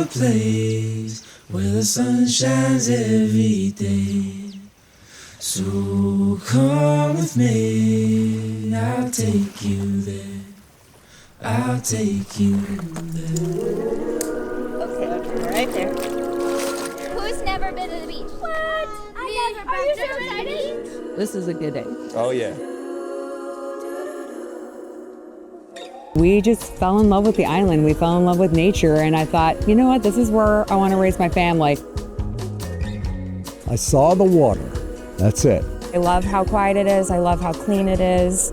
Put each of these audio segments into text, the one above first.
place where the sun shines every day. So come with me, I'll take you there. I'll take you there. Okay, right there. Who's never been to the beach? What? I never been to the beach. This is a good day. Oh, yeah. We just fell in love with the island. We fell in love with nature, and I thought, you know what, this is where I want to raise my family. I saw the water. That's it. I love how quiet it is. I love how clean it is.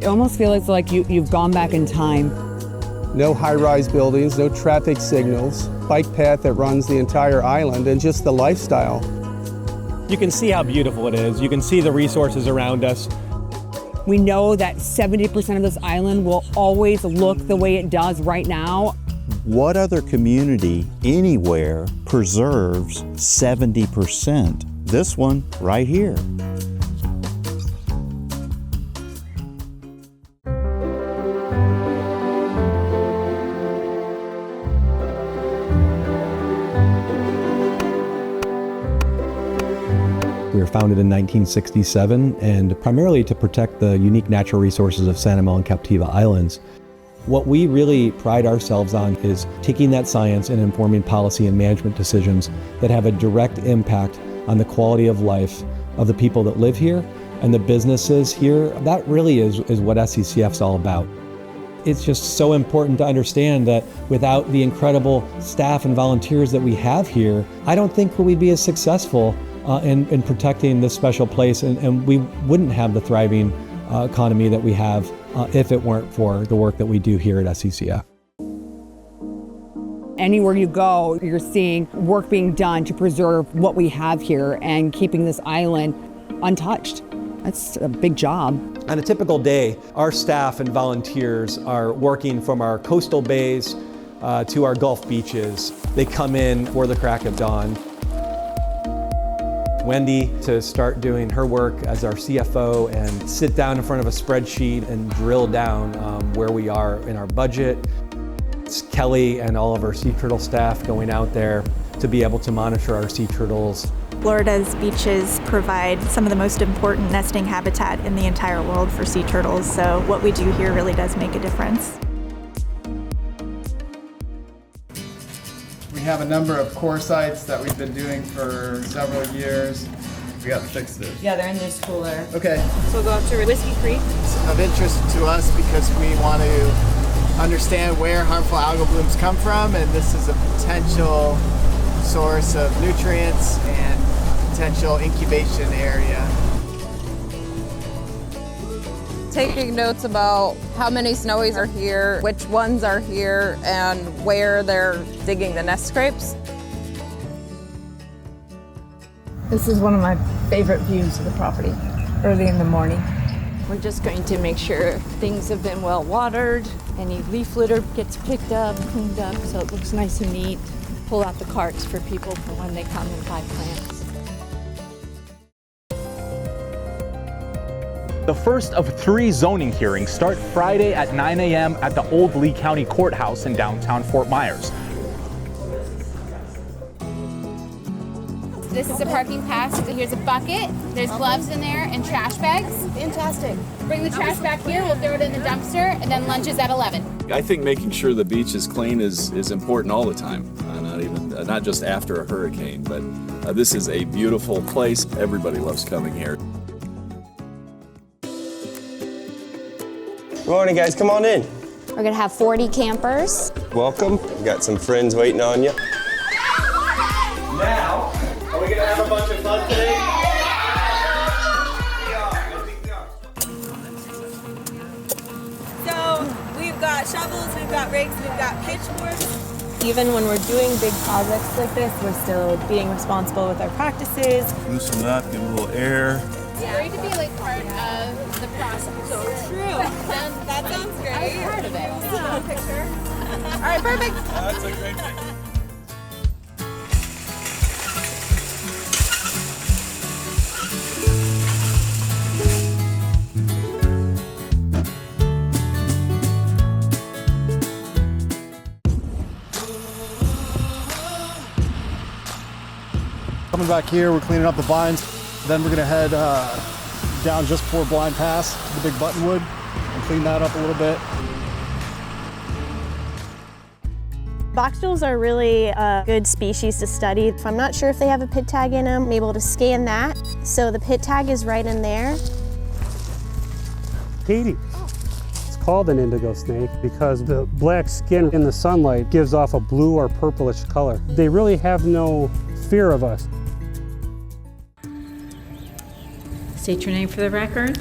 It almost feels like you've gone back in time. No high-rise buildings, no traffic signals, bike path that runs the entire island, and just the lifestyle. You can see how beautiful it is. You can see the resources around us. We know that 70% of this island will always look the way it does right now. What other community anywhere preserves 70%? This one right here. We were founded in 1967 and primarily to protect the unique natural resources of San Amel and Captiva Islands. What we really pride ourselves on is taking that science and informing policy and management decisions that have a direct impact on the quality of life of the people that live here and the businesses here. That really is what SCCF's all about. It's just so important to understand that without the incredible staff and volunteers that we have here, I don't think we'd be as successful in protecting this special place, and we wouldn't have the thriving economy that we have if it weren't for the work that we do here at SCCF. Anywhere you go, you're seeing work being done to preserve what we have here and keeping this island untouched. That's a big job. On a typical day, our staff and volunteers are working from our coastal bays to our Gulf beaches. They come in before the crack of dawn. Wendy to start doing her work as our CFO and sit down in front of a spreadsheet and drill down where we are in our budget. It's Kelly and all of our sea turtle staff going out there to be able to monitor our sea turtles. Florida's beaches provide some of the most important nesting habitat in the entire world for sea turtles, so what we do here really does make a difference. We have a number of core sites that we've been doing for several years. We got to fix this. Yeah, they're in this cooler. Okay. So we'll go up to Whiskey Creek. It's of interest to us because we want to understand where harmful algal blooms come from, and this is a potential source of nutrients and potential incubation area. Taking notes about how many snowies are here, which ones are here, and where they're digging the nest scrapes. This is one of my favorite views of the property, early in the morning. We're just going to make sure things have been well watered, any leaf litter gets picked up, cleaned up, so it looks nice and neat. Pull out the carts for people for when they come and buy plants. The first of 3 zoning hearings start Friday at 9 a.m. at the Old Lee County Courthouse in downtown Fort Myers. This is a parking pass. So here's a bucket. There's gloves in there and trash bags. Fantastic. Bring the trash back here. We'll throw it in the dumpster, and then lunch is at 11. I think making sure the beach is clean is important all the time. Not just after a hurricane, but this is a beautiful place. Everybody loves coming here. Good morning, guys. Come on in. We're going to have 40 campers. Welcome. We've got some friends waiting on you. Now, are we going to have a bunch of fun today? So, we've got shovels, we've got rakes, we've got pitchforks. Even when we're doing big projects like this, we're still being responsible with our practices. Loosen up, give a little air. It's great to be like part of the process. So true. That sounds great. I was part of it. Yeah. A picture. All right, perfect. That's a great thing. coming back here. We're cleaning up the vines. Then we're gonna head down just before Blind Pass to the big buttonwood and clean that up a little bit. Boxels are really a good species to study. If I'm not sure if they have a pit tag in them, I'm able to scan that. So the pit tag is right in there. Katie. It's called an indigo snake because the black skin in the sunlight gives off a blue or purplish color. They really have no fear of us. State your name for the record.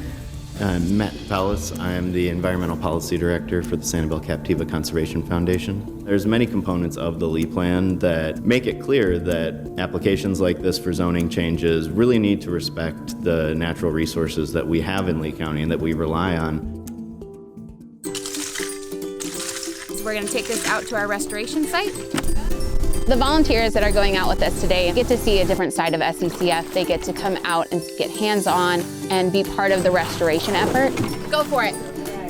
I'm Matt Pallas. I'm the Environmental Policy Director for the Sanibel Captiva Conservation Foundation. There's many components of the Lee Plan that make it clear that applications like this for zoning changes really need to respect the natural resources that we have in Lee County and that we rely on. So we're going to take this out to our restoration site. The volunteers that are going out with us today get to see a different side of SCCF. They get to come out and get hands-on and be part of the restoration effort. Go for it.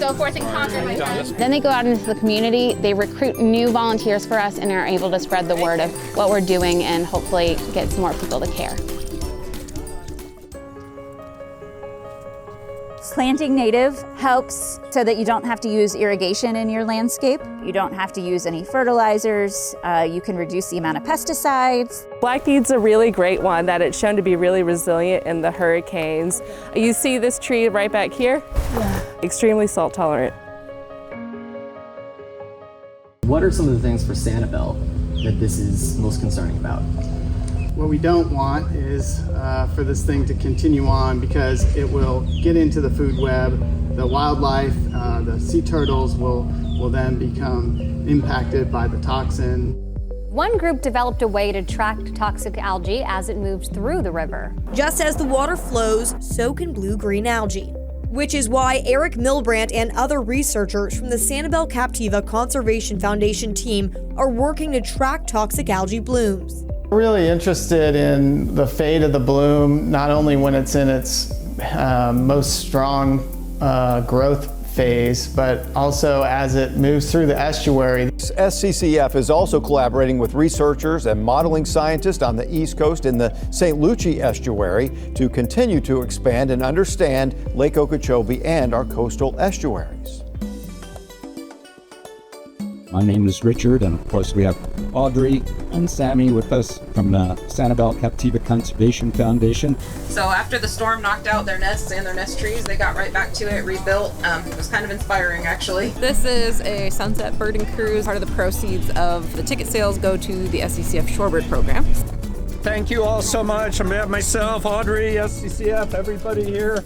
Go forth and conquer, my friend. Then they go out into the community, they recruit new volunteers for us and are able to spread the word of what we're doing and hopefully get some more people to care. Planting native helps so that you don't have to use irrigation in your landscape. You don't have to use any fertilizers. You can reduce the amount of pesticides. Blackweed's a really great one that it's shown to be really resilient in the hurricanes. You see this tree right back here? Yeah. Extremely salt tolerant. What are some of the things for Sanibel that this is most concerning about? What we don't want is for this thing to continue on because it will get into the food web. The wildlife, the sea turtles will then become impacted by the toxin. One group developed a way to track toxic algae as it moves through the river. Just as the water flows, so can blue-green algae. Which is why Eric Milbrandt and other researchers from the Sanibel Captiva Conservation Foundation team are working to track toxic algae blooms. Really interested in the fate of the bloom, not only when it's in its most strong growth phase, but also as it moves through the estuary. SCCF is also collaborating with researchers and modeling scientists on the East Coast in the St. Lucie estuary to continue to expand and understand Lake Okeechobee and our coastal estuaries. My name is Richard, and of course we have Audrey and Sammy with us from the Sanibel Captiva Conservation Foundation. So after the storm knocked out their nests and their nest trees, they got right back to it, rebuilt. It was kind of inspiring, actually. This is a sunset birding cruise. Part of the proceeds of the ticket sales go to the SCCF Shorebird program. Thank you all so much. I'm at myself, Audrey, SCCF, everybody here.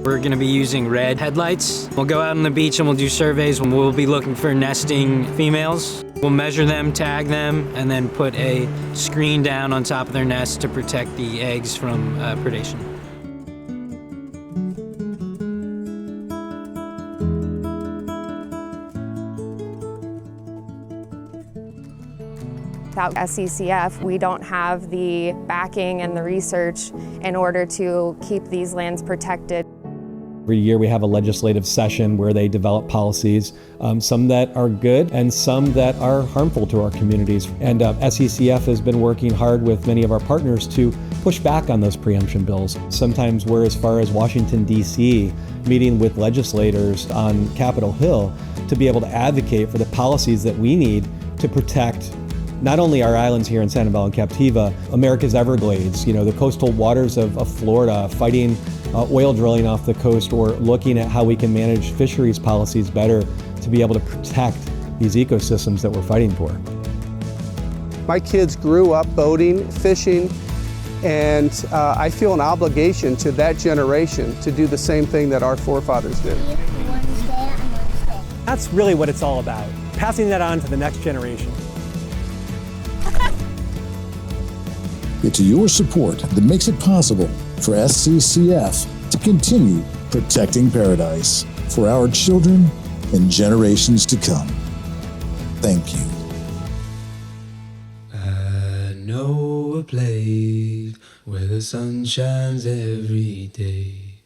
We're going to be using red headlights. We'll go out on the beach and we'll do surveys. We'll be looking for nesting females. We'll measure them, tag them, and then put a screen down on top of their nest to protect the eggs from predation. Without SCCF, we don't have the backing and the research in order to keep these lands protected. Every year we have a legislative session where they develop policies, some that are good and some that are harmful to our communities. And SCCF has been working hard with many of our partners to push back on those preemption bills. Sometimes we're as far as Washington, D.C., meeting with legislators on Capitol Hill to be able to advocate for the policies that we need to protect not only our islands here in Sanibel and Captiva, America's Everglades, the coastal waters of Florida, fighting oil drilling off the coast, or looking at how we can manage fisheries policies better to be able to protect these ecosystems that we're fighting for. My kids grew up boating, fishing, and I feel an obligation to that generation to do the same thing that our forefathers did. That's really what it's all about, passing that on to the next generation. It's your support that makes it possible for SCCF to continue protecting paradise for our children and generations to come. Thank you. I know a place where the sun shines every day.